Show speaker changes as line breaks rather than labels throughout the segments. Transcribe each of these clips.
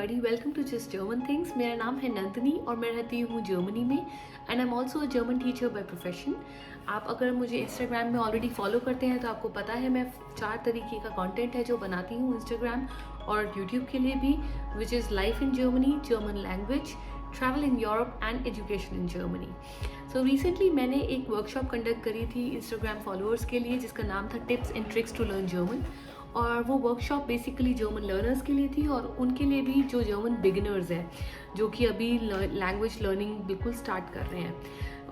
Welcome to just German things. मेरा नाम है नंदनी और मैं रहती हूँ जर्मनी में and I am also a German teacher by profession. आप अगर मुझे इंस्टाग्राम में ऑलरेडी फॉलो करते हैं तो आपको पता है मैं 4 तरीके का कंटेंट है जो बनाती हूँ इंस्टाग्राम और यूट्यूब के लिए भी, which is life in Germany, German language, travel in Europe and education in Germany. So recently मैंने एक वर्कशॉप कंडक्ट करी थी इंस्टाग्राम फॉलोअर्स के लिए जिसका नाम था tips and tricks to learn German. और वो वर्कशॉप बेसिकली जर्मन लर्नर्स के लिए थी और उनके लिए भी जो जर्मन बिगिनर्स हैं जो कि अभी लैंग्वेज लर्निंग बिल्कुल स्टार्ट कर रहे हैं।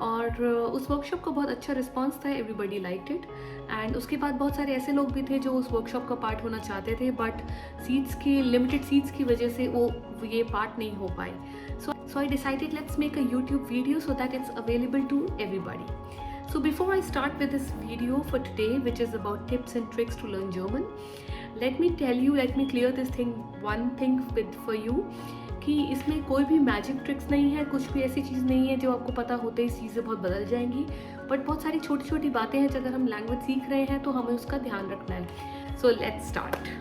और उस वर्कशॉप का बहुत अच्छा रिस्पांस था, एवरीबडी लाइक्ड इट। एंड उसके बाद बहुत सारे ऐसे लोग भी थे जो उस वर्कशॉप का पार्ट होना चाहते थे बट सीट्स की लिमिटेड सीट्स की वजह से वो ये पार्ट नहीं हो पाए। So I decided let's make a YouTube video so that it's available to everybody. So before I start with this video for today, which is about tips and tricks to learn German, let me clear this thing, one thing for you, कि इसमें कोई भी magic tricks नहीं है, कुछ भी ऐसी चीज़ नहीं है जो आपको पता होते ही चीज़ें बहुत बदल जाएंगी, बट बहुत सारी छोटी छोटी बातें हैं अगर हम लैंग्वेज सीख रहे हैं तो हमें उसका ध्यान रखना है। So let's start.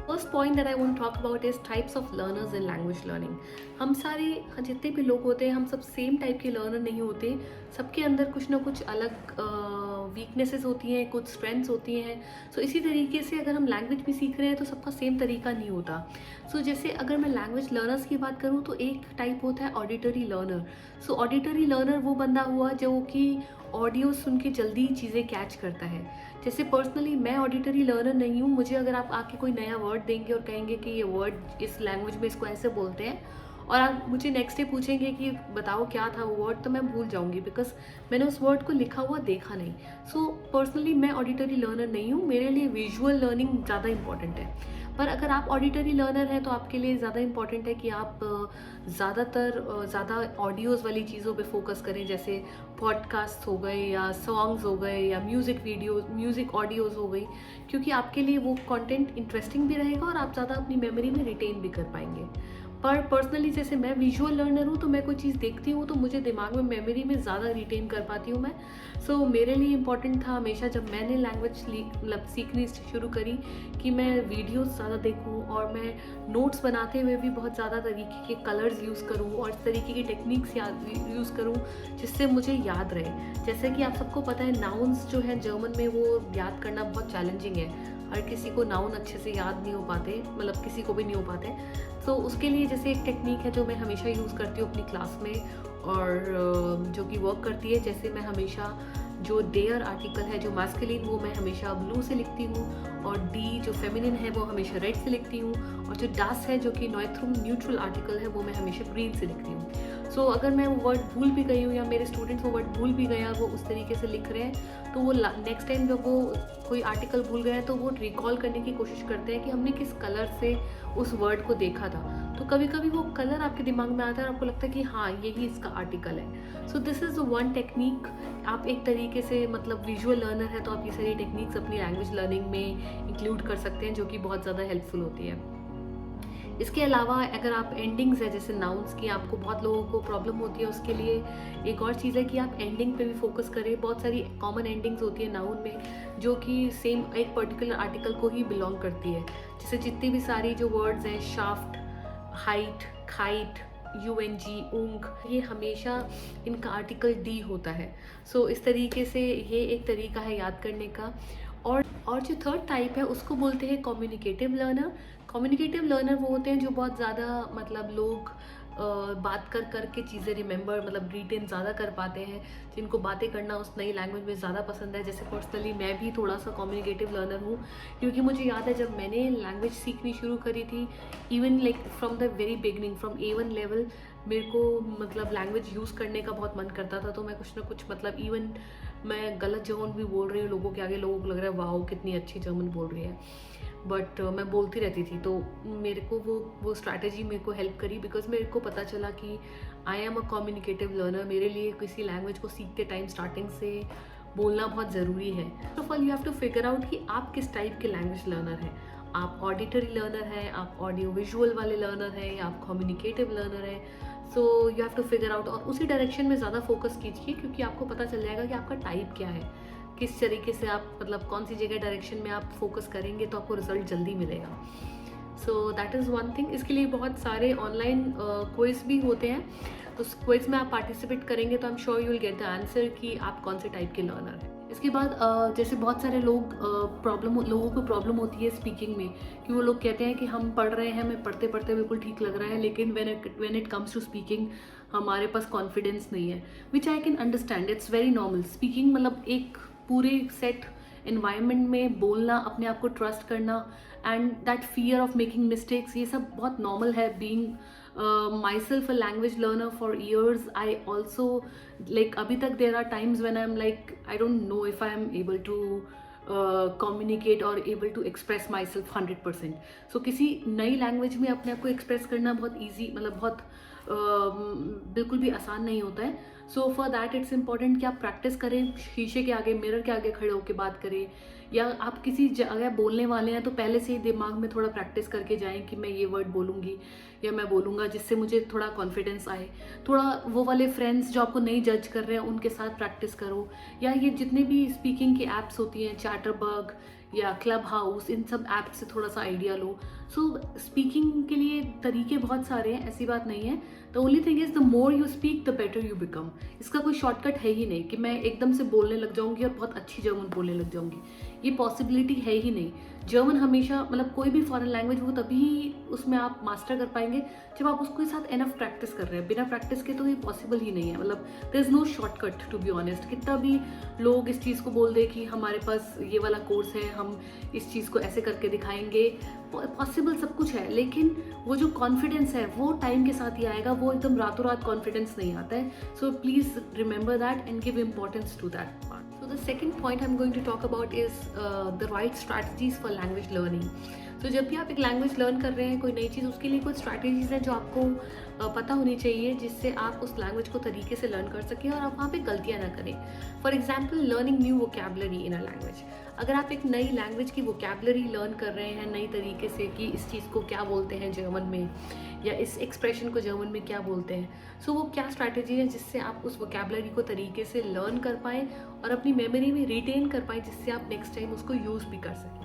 First point that I want talk about is types of learners in language learning. हम सारे जितने भी लोग होते हैं हम सब सेम टाइप के लर्नर नहीं होते, सबके अंदर कुछ ना कुछ अलग वीकनेसेस होती हैं, कुछ स्ट्रेंथ्स होती हैं। सो इसी तरीके से अगर हम लैंग्वेज भी सीख रहे हैं तो सबका सेम तरीका नहीं होता। सो जैसे अगर मैं लैंग्वेज लर्नर्स की बात करूँ तो एक टाइप होता है ऑडिटरी लर्नर। सो ऑडिटरी लर्नर वो बंदा हुआ जो कि ऑडियो सुन के जल्दी चीज़ें कैच करता है। जैसे पर्सनली मैं ऑडिटरी लर्नर नहीं हूँ, मुझे अगर आप आके कोई नया वर्ड देंगे और कहेंगे कि ये वर्ड इस लैंग्वेज में इसको ऐसे बोलते हैं और आप मुझे नेक्स्ट डे पूछेंगे कि बताओ क्या था वो वर्ड, तो मैं भूल जाऊंगी बिकॉज मैंने उस वर्ड को लिखा हुआ देखा नहीं। सो पर्सनली मैं ऑडिटरी लर्नर नहीं हूँ, मेरे लिए विजुअल लर्निंग ज़्यादा इंपॉर्टेंट है। पर अगर आप ऑडिटरी लर्नर हैं तो आपके लिए ज़्यादा इंपॉर्टेंट है कि आप ज़्यादा ऑडियोज़ वाली चीज़ों पे फोकस करें, जैसे पॉडकास्ट हो गए या सॉन्ग्स हो गए या म्यूज़िक ऑडियोज़ हो गई, क्योंकि आपके लिए वो कंटेंट इंटरेस्टिंग भी रहेगा और आप ज़्यादा अपनी मेमोरी में रिटेन भी कर पाएंगे। पर पर्सनली जैसे मैं विजुअल लर्नर हूँ तो मैं कोई चीज़ देखती हूँ तो मुझे दिमाग में मेमोरी में ज़्यादा रिटेन कर पाती हूँ मैं। सो मेरे लिए इम्पॉर्टेंट था हमेशा जब मैंने लैंग्वेज मतलब सीखनी शुरू करी कि मैं वीडियोस ज़्यादा देखूँ और मैं नोट्स बनाते हुए भी बहुत ज़्यादा तरीके के कलर्स यूज़ करूँ और इस तरीके की टेक्निक्स यूज़ करूँ जिससे मुझे याद रहे। जैसे कि आप सबको पता है नाउन्स जो है जर्मन में वो याद करना बहुत चैलेंजिंग है, हर किसी को नाउन अच्छे से याद नहीं हो पाते, मतलब किसी को भी नहीं हो पाते। तो उसके लिए जैसे एक टेक्निक है जो मैं हमेशा यूज़ करती हूँ अपनी क्लास में और जो कि वर्क करती है। जैसे मैं हमेशा जो डेयर आर्टिकल है जो मैस्कुलिन वो मैं हमेशा ब्लू से लिखती हूँ और डी जो फेमिनिन है वो हमेशा रेड से लिखती हूँ और जो डास है जो कि नॉइथ्रुम न्यूट्रल आर्टिकल है वो मैं हमेशा ग्रीन से लिखती हूँ। सो अगर मैं वो वर्ड भूल भी गई हूँ या मेरे स्टूडेंट्स वो वर्ड भूल भी गया वो उस तरीके से लिख रहे हैं तो वो नेक्स्ट टाइम जब वो कोई आर्टिकल भूल गए तो वो रिकॉल करने की कोशिश करते हैं कि हमने किस कलर से उस वर्ड को देखा था। तो कभी कभी वो कलर आपके दिमाग में आता है और आपको लगता है कि हाँ यही इसका आर्टिकल है। So this is one technique. आप एक तरीके से मतलब विजुअल लर्नर है तो आप ये सारी टेक्निक्स अपनी लैंग्वेज लर्निंग में इंक्लूड कर सकते हैं जो कि बहुत ज़्यादा हेल्पफुल होती है। इसके अलावा अगर आप एंडिंग्स है जैसे नाउन्स की आपको बहुत लोगों को प्रॉब्लम होती है, उसके लिए एक और चीज़ है कि आप एंडिंग पे भी फोकस करें। बहुत सारी कॉमन एंडिंग्स होती है नाउन में जो कि सेम एक पर्टिकुलर आर्टिकल को ही बिलोंग करती है। जैसे जितनी भी सारी जो वर्ड्स हैं शाफ्ट, हाइट, खाइट, UNG, ऊंग, ये हमेशा इनका आर्टिकल डी होता है। सो इस तरीके से ये एक तरीका है याद करने का। और जो थर्ड टाइप है उसको बोलते हैं कम्युनिकेटिव लर्नर। कम्युनिकेटिव लर्नर वो होते हैं जो बहुत ज़्यादा मतलब लोग बात कर के चीज़ें रिमेंबर मतलब रिटेन ज़्यादा कर पाते हैं, जिनको बातें करना उस नई लैंग्वेज में ज़्यादा पसंद है। जैसे पर्सनली मैं भी थोड़ा सा कम्युनिकेटिव लर्नर हूँ क्योंकि मुझे याद है जब मैंने लैंग्वेज सीखनी शुरू करी थी, even like from the very beginning from A1 level मेरे को मतलब लैंग्वेज यूज़ करने का बहुत मन करता था। तो मैं कुछ ना कुछ मतलब इवन मैं गलत जर्मन भी बोल रही हूँ लोगों के आगे, लोगों को लग रहा है वाओ कितनी अच्छी जर्मन बोल रही है, बट मैं बोलती रहती थी। तो मेरे को वो स्ट्रैटेजी मेरे को हेल्प करी बिकॉज मेरे को पता चला कि I am a communicative learner. मेरे लिए किसी लैंग्वेज को सीखते टाइम स्टार्टिंग से बोलना बहुत ज़रूरी है। First of all you have to figure out कि आप किस टाइप के लैंग्वेज लर्नर हैं। आप ऑडिटरी लर्नर हैं, आप ऑडियो विजुअल वाले लर्नर हैं या आप कम्युनिकेटिव लर्नर हैं। So you have to figure out और उसी डायरेक्शन में ज़्यादा फोकस कीजिए क्योंकि आपको पता चल जाएगा कि आपका टाइप क्या है। किस तरीके से आप मतलब कौन सी जगह डायरेक्शन में आप फोकस करेंगे तो आपको रिजल्ट जल्दी मिलेगा। सो दैट इज़ वन थिंग। इसके लिए बहुत सारे ऑनलाइन क्विज भी होते हैं, तो उस क्विज में आप पार्टिसिपेट करेंगे तो I am sure you will get the answer कि आप कौन से टाइप के लर्नर हैं। इसके बाद जैसे बहुत सारे लोगों को प्रॉब्लम होती है स्पीकिंग में, कि वो लोग कहते हैं कि हम पढ़ रहे हैं, हमें पढ़ते पढ़ते बिल्कुल ठीक लग रहा है, लेकिन when it comes to speaking हमारे पास कॉन्फिडेंस नहीं है, which I can understand. It's very normal. Speaking मतलब एक पूरे सेट इन्वायरमेंट में बोलना, अपने आप को ट्रस्ट करना, and that fear of making mistakes, ये सब बहुत नॉर्मल है। Being myself a language learner for years, I also like abhi tak there are times when I'm like I don't know if I am able to communicate or able to express myself 100%. So किसी नई language में अपने आप को express करना बहुत easy, मतलब बहुत बिल्कुल भी आसान नहीं होता है। So for that it's important कि आप प्रैक्टिस करें, शीशे के आगे, मिरर के आगे खड़े होकर बात करें, या आप किसी जगह बोलने वाले हैं तो पहले से ही दिमाग में थोड़ा प्रैक्टिस करके जाएं कि मैं ये वर्ड बोलूँगी या मैं बोलूँगा, जिससे मुझे थोड़ा कॉन्फिडेंस आए। थोड़ा वो वाले फ्रेंड्स जो आपको नहीं जज कर रहे हैं उनके साथ प्रैक्टिस करो, या ये जितने भी स्पीकिंग की ऐप्स होती हैं, चैटरबर्ग या क्लब हाउस, इन सब ऐप से थोड़ा सा आइडिया लो। सो स्पीकिंग के लिए तरीके बहुत सारे हैं, ऐसी बात नहीं है। The only thing is the more you speak the better you become. इसका कोई शॉर्टकट है ही नहीं कि मैं एकदम से बोलने लग जाऊंगी और बहुत अच्छी जर्मन बोलने लग जाऊंगी, ये पॉसिबिलिटी है ही नहीं। जर्मन हमेशा, मतलब कोई भी फॉरेन लैंग्वेज वो तभी उसमें आप मास्टर कर पाएंगे जब आप उसके साथ एनफ प्रैक्टिस कर रहे हैं। बिना प्रैक्टिस के तो ये पॉसिबल ही नहीं है। मतलब there is no shortcut to be honest. कितना भी लोग इस चीज़ को बोल दे कि हमारे पास ये वाला कोर्स है, हम इस चीज़ को ऐसे करके दिखाएंगे, पॉसिबल सब कुछ है, लेकिन वो जो कॉन्फिडेंस है वो टाइम के साथ ही आएगा, वो एकदम रातों रात कॉन्फिडेंस नहीं आता है। So please remember that and give importance to that part. So the second point I'm going to talk about is the right strategies for language learning. तो जब भी आप एक लैंग्वेज लर्न कर रहे हैं, कोई नई चीज़, उसके लिए कुछ स्ट्रैटेजीज हैं जो आपको पता होनी चाहिए, जिससे आप उस लैंग्वेज को तरीके से लर्न कर सकें और आप वहाँ पे गलतियाँ ना करें। For example, learning new vocabulary in a language. अगर आप एक नई लैंग्वेज की वोकैबुलरी लर्न कर रहे हैं नई तरीके से, कि इस चीज़ को क्या बोलते हैं जर्मन में, या इस एक्सप्रेशन को जर्मन में क्या बोलते हैं, सो वो क्या स्ट्रैटेजी है जिससे आप उस वोकैबुलरी को तरीके से लर्न कर पाएँ और अपनी मेमोरी में रिटेन कर पाएँ, जिससे आप नेक्स्ट टाइम उसको यूज़ भी कर सकें।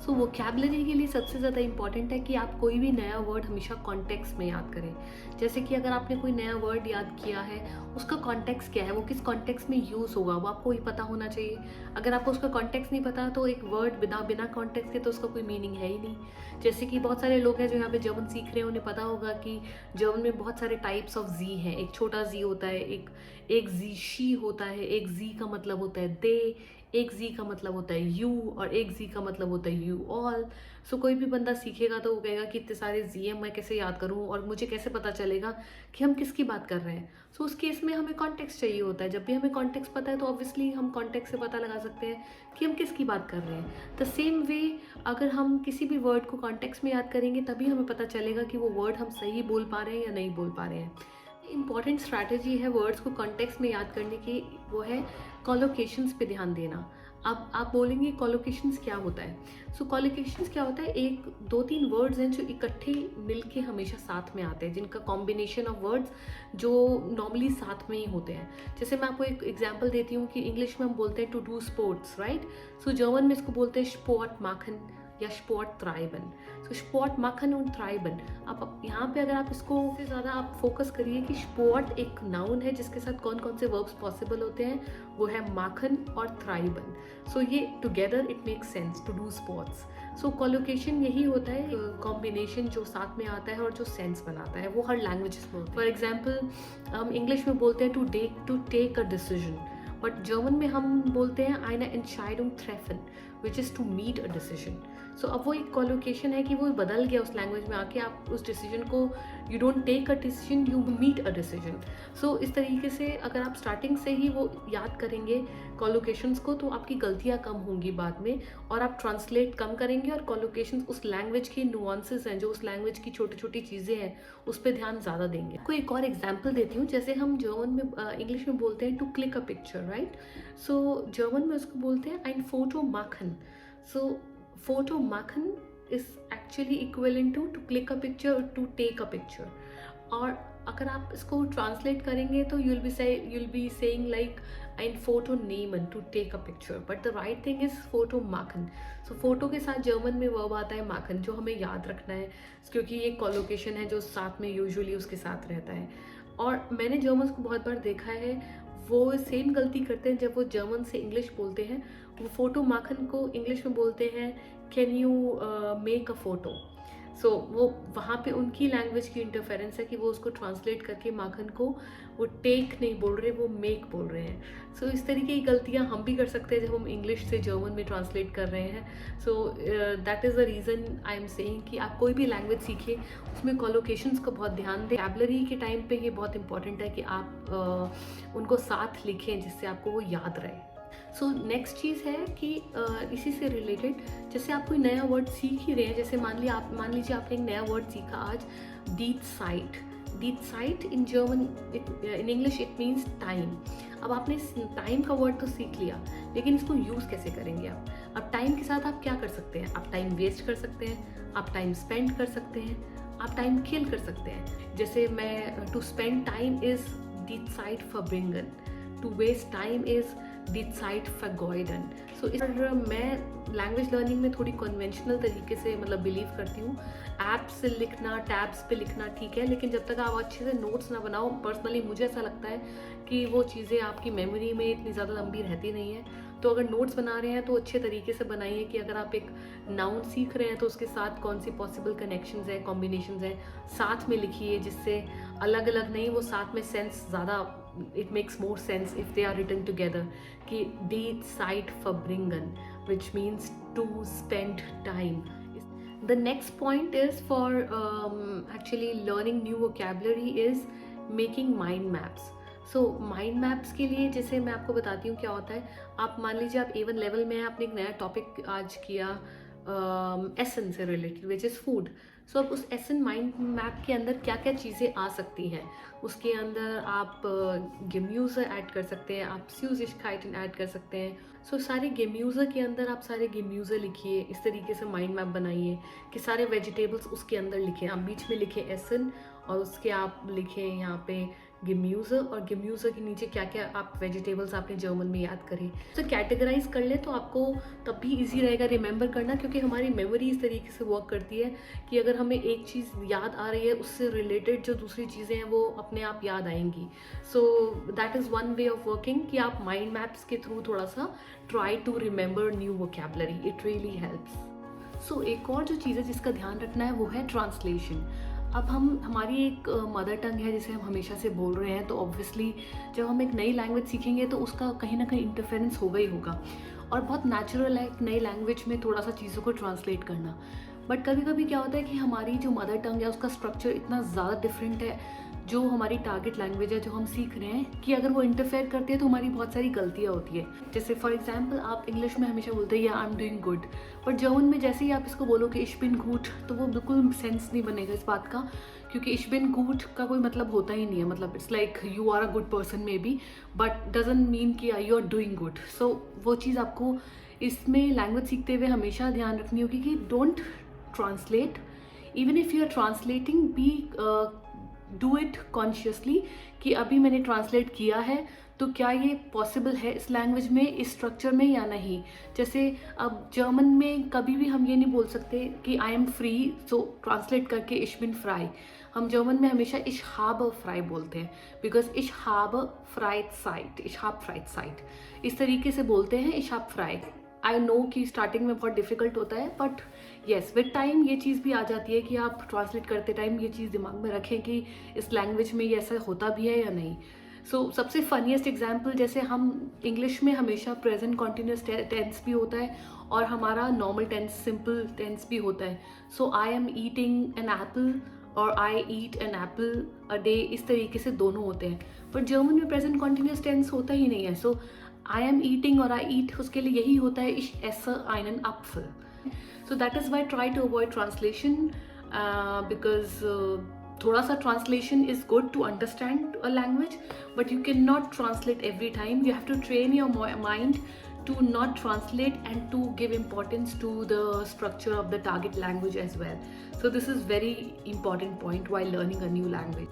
सो वोकैबुलरी के लिए सबसे ज़्यादा इंपॉर्टेंट है कि आप कोई भी नया वर्ड हमेशा कॉन्टेक्स्ट में याद करें। जैसे कि अगर आपने कोई नया वर्ड याद किया है, उसका कॉन्टेक्स्ट क्या है, वो किस कॉन्टेक्स्ट में यूज़ होगा, वो आपको ही पता होना चाहिए। अगर आपको उसका कॉन्टेक्स्ट नहीं पता तो एक वर्ड बिना कॉन्टेक्स्ट के तो उसका कोई मीनिंग है ही नहीं। जैसे कि बहुत सारे लोग हैं जो यहाँ पे जर्मन सीख रहे हैं, उन्हें पता होगा कि जर्मन में बहुत सारे टाइप्स ऑफ जी हैं। एक छोटा जी होता है, एक जी शी होता है, एक जी का मतलब होता है दे, एक जी का मतलब होता है यू, और एक जी का मतलब होता है यू ऑल। सो कोई भी बंदा सीखेगा तो वो कहेगा कि इतने सारे जी एम मैं कैसे याद करूँ, और मुझे कैसे पता चलेगा कि हम किसकी बात कर रहे हैं। सो उस केस में हमें कॉन्टेक्स्ट चाहिए होता है। जब भी हमें कॉन्टेक्स्ट पता है तो ऑब्वियसली हम कॉन्टेक्स्ट से पता लगा सकते हैं कि हम किसकी बात कर रहे हैं। द सेम वे, अगर हम किसी भी वर्ड को कॉन्टेक्स्ट में याद करेंगे तभी हमें पता चलेगा कि वो वर्ड हम सही बोल पा रहे हैं या नहीं बोल पा रहे हैं। इंपॉर्टेंट स्ट्रैटेजी है वर्ड्स को कॉन्टेक्स्ट में याद करने की, वो है कॉलोकेशंस पे ध्यान देना। अब आप बोलेंगे कॉलोकेशंस क्या होता है। सो कॉलोकेशंस क्या होता है, एक दो तीन वर्ड्स हैं जो इकट्ठे मिलके हमेशा साथ में आते हैं, जिनका कॉम्बिनेशन ऑफ वर्ड्स जो नॉर्मली साथ में ही होते हैं। जैसे मैं आपको एक एग्जांपल देती हूँ कि इंग्लिश में हम बोलते हैं to do sports, right. So German में इसको बोलते हैं स्पोर्ट माखन या स्पोर्ट ट्राइबन। सो स्पोर्ट माखन और ट्राइबन, आप यहाँ पे अगर आप इसको से ज़्यादा आप फोकस करिए कि स्पोर्ट एक नाउन है जिसके साथ कौन कौन से वर्ब्स पॉसिबल होते हैं, वो है माखन और ट्राइबन। सो ये together it makes sense to do sports. So collocation यही होता है, कॉम्बिनेशन जो साथ में आता है और जो सेंस बनाता है, वो हर लैंग्वेजेस में होता है। फॉर एग्जाम्पल, हम इंग्लिश में बोलते हैं to take a decision, but German में हम बोलते हैं eine Entscheidung treffen, which is to meet a decision. सो अब वो एक कॉलोकेशन है कि वो बदल गया उस लैंग्वेज में आके, आप उस डिसीजन को, you don't take a decision, you meet a decision. So इस तरीके से अगर आप स्टार्टिंग से ही वो याद करेंगे कॉलोकेशंस को, तो आपकी गलतियाँ कम होंगी बाद में, और आप ट्रांसलेट कम करेंगे, और कॉलोकेशंस उस लैंग्वेज की नुआंसेस हैं, जो उस लैंग्वेज की छोटी छोटी चीज़ें हैं, उस पर ध्यान ज़्यादा देंगे। कोई एक और एग्जाम्पल देती हूँ। जैसे हम जर्मन में, इंग्लिश में बोलते हैं to click a picture, right. So German में उसको बोलते हैं ein Foto machen. So photo machen is actually equivalent to click a picture or to take a picture. और अगर आप इसको ट्रांसलेट करेंगे तो you'll be saying like ein Foto nehmen to take a picture, but the right thing is Foto machen. So photo के साथ German में verb आता है machen, जो हमें याद रखना है क्योंकि ये कोलोकेशन है जो साथ में यूजुअली उसके साथ रहता है। और मैंने जर्मन्स को बहुत बार देखा है, वो सेम गलती करते हैं जब वो जर्मन से इंग्लिश बोलते हैं। वो फोटो माखन को इंग्लिश में बोलते हैं can you make a photo. So वो वहाँ पे उनकी लैंग्वेज की इंटरफेरेंस है कि वो उसको ट्रांसलेट करके माखन को वो टेक नहीं बोल रहे, वो मेक बोल रहे हैं। सो इस तरीके की गलतियाँ हम भी कर सकते हैं जब हम इंग्लिश से जर्मन में ट्रांसलेट कर रहे हैं। सो that is the reason I am saying कि आप कोई भी लैंग्वेज सीखिए उसमें कोलोकेशंस को बहुत ध्यान दें। वोकैबुलरी के टाइम पे ये बहुत इंपॉर्टेंट है कि आप उनको साथ लिखें जिससे आपको वो याद रहे। सो नेक्स्ट चीज़ है कि इसी से रिलेटेड जैसे आप कोई नया वर्ड सीख ही रहे हैं, जैसे मान लीजिए आपने एक नया वर्ड सीखा आज, डीट साइट in German, in English it means time. अब आपने टाइम का वर्ड तो सीख लिया, लेकिन इसको यूज़ कैसे करेंगे आप? अब टाइम के साथ आप क्या कर सकते हैं? आप टाइम वेस्ट कर सकते हैं, आप टाइम स्पेंड कर सकते हैं, आप टाइम किल कर सकते हैं। जैसे मैं टू स्पेंड टाइम इज़ डीट साइट फॉरब्रिंगन, टू वेस्ट टाइम इज़ डीट साइट फॉरगॉइडन। सो इस पर मैं लैंग्वेज लर्निंग में थोड़ी कन्वेंशनल तरीके से मतलब बिलीव करती हूँ। ऐप्स से लिखना, टैब्स पे लिखना ठीक है, लेकिन जब तक आप अच्छे से नोट्स ना बनाओ, पर्सनली मुझे ऐसा लगता है कि वो चीज़ें आपकी मेमोरी में इतनी ज़्यादा लंबी रहती नहीं है। तो अगर नोट्स बना रहे हैं तो अच्छे तरीके से बनाइए कि अगर आप एक नाउन सीख रहे हैं तो उसके साथ कौन सी पॉसिबल कनेक्शंस हैं, कॉम्बिनेशंस हैं, साथ में लिखिए, जिससे अलग अलग नहीं, वो साथ में सेंस ज़्यादा, it makes more sense if they are written together कि die Zeit verbringen, which means to spend time. The next point is for actually learning new vocabulary is making mind maps. So mind maps के लिए जैसे मैं आपको बताती हूँ क्या होता है। आप मान लीजिए आप A1 लेवल में हैं, आपने एक नया टॉपिक आज किया एसन से रिलेटेड विच इज़ फूड। सो अब उस एसन माइंड मैप के अंदर क्या क्या चीज़ें आ सकती हैं, उसके अंदर आप गेम्यूज़र ऐड कर सकते हैं, आप स्यूजिशकाइटन ऐड कर सकते हैं। सो सारे गेम्यूज़र के अंदर आप सारे गेम्यूज़र लिखिए, इस तरीके से माइंड मैप बनाइए कि सारे वेजिटेबल्स उसके अंदर लिखें। आप बीच में लिखें एसन और उसके आप लिखें यहाँ पे गेम्यूज़र, और गेम्यूज़र के नीचे क्या क्या आप वेजिटेबल्स आपने जर्मन में याद करें। तो कैटेगराइज कर ले तो आपको तब भी इजी रहेगा रिमेंबर करना, क्योंकि हमारी मेमोरी इस तरीके से वर्क करती है कि अगर हमें एक चीज़ याद आ रही है उससे रिलेटेड जो दूसरी चीज़ें हैं वो अपने आप याद आएंगी। So that is one way of working कि आप माइंड मैप्स के थ्रू थोड़ा सा try to remember new vocabulary, it really helps. So एक और जो चीज़ है जिसका ध्यान रखना है वो है ट्रांसलेशन। अब हमारी एक मदर टंग है जिसे हम हमेशा से बोल रहे हैं, तो ऑब्वियसली जब हम एक नई लैंग्वेज सीखेंगे तो उसका कहीं ना कहीं इंटरफेरेंस होगा ही होगा, और बहुत नेचुरल है एक नई लैंग्वेज में थोड़ा सा चीज़ों को ट्रांसलेट करना। बट कभी कभी क्या होता है कि हमारी जो मदर टंग है उसका स्ट्रक्चर इतना ज़्यादा डिफरेंट है जो हमारी टारगेट लैंग्वेज है जो हम सीख रहे हैं, कि अगर वो इंटरफेयर करती है तो हमारी बहुत सारी गलतियाँ होती है। जैसे फॉर एग्जांपल आप इंग्लिश में हमेशा बोलते हैं या I am doing good, but German में जैसे ही आप इसको बोलो कि इश बिन गुट, तो वो बिल्कुल सेंस नहीं बनेगा इस बात का, क्योंकि इश बिन गुट का कोई मतलब होता ही नहीं है। मतलब it's like you are a good person maybe, but doesn't mean कि you are doing good. So वो चीज़ आपको इसमें लैंग्वेज सीखते हुए हमेशा ध्यान रखनी होगी कि don't translate, even if you are translating be do it consciously कि अभी मैंने ट्रांसलेट किया है तो क्या ये पॉसिबल है इस लैंग्वेज में, इस स्ट्रक्चर में या नहीं। जैसे अब जर्मन में कभी भी हम ये नहीं बोल सकते कि I am free so translate करके इश बिन फ्राई। हम जर्मन में हमेशा इश हाब फ्राई बोलते हैं, बिकॉज इश हाब फ्राइड साइट, इश हाब फ्राइड साइट, इस तरीके से बोलते हैं इश हाब फ्राई। आई नो कि स्टार्टिंग में बहुत डिफिकल्ट होता है, बट येस विद टाइम ये चीज़ भी आ जाती है कि आप ट्रांसलेट करते टाइम ये चीज़ दिमाग में रखें कि इस लैंग्वेज में ये ऐसा होता भी है या नहीं। सो सबसे फनीएस्ट एग्जाम्पल, जैसे हम इंग्लिश में हमेशा प्रेजेंट कॉन्टिन्यूस टेंस भी होता है और हमारा नॉर्मल टेंस, सिंपल टेंस भी होता है। So I am eating an apple और I eat an apple a day, इस तरीके से दोनों होते हैं। बट जर्मन में प्रेजेंट कॉन्टिन्यूस टेंस होता ही नहीं है। सो आई एम ईटिंग और आई ईट, उसके लिए यही होता है इश esse einen Apfel. So that is why try to avoid translation because थोड़ा सा translation is good to understand a language, but you cannot translate every time. You have to train your mind to not translate and to give importance to the structure of the target language as well. So this is very important point while learning a new language.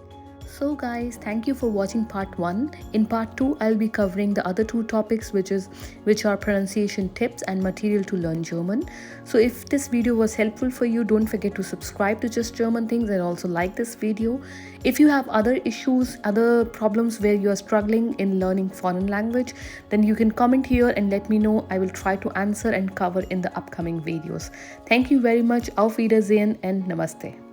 So guys, thank you for watching part 1. In part 2, I'll be covering the other two topics, which are pronunciation tips and material to learn German. So if this video was helpful for you, don't forget to subscribe to Just German Things and also like this video. If you have other issues, other problems where you are struggling in learning foreign language, then you can comment here and let me know. I will try to answer and cover in the upcoming videos. Thank you very much. Auf Wiedersehen and Namaste.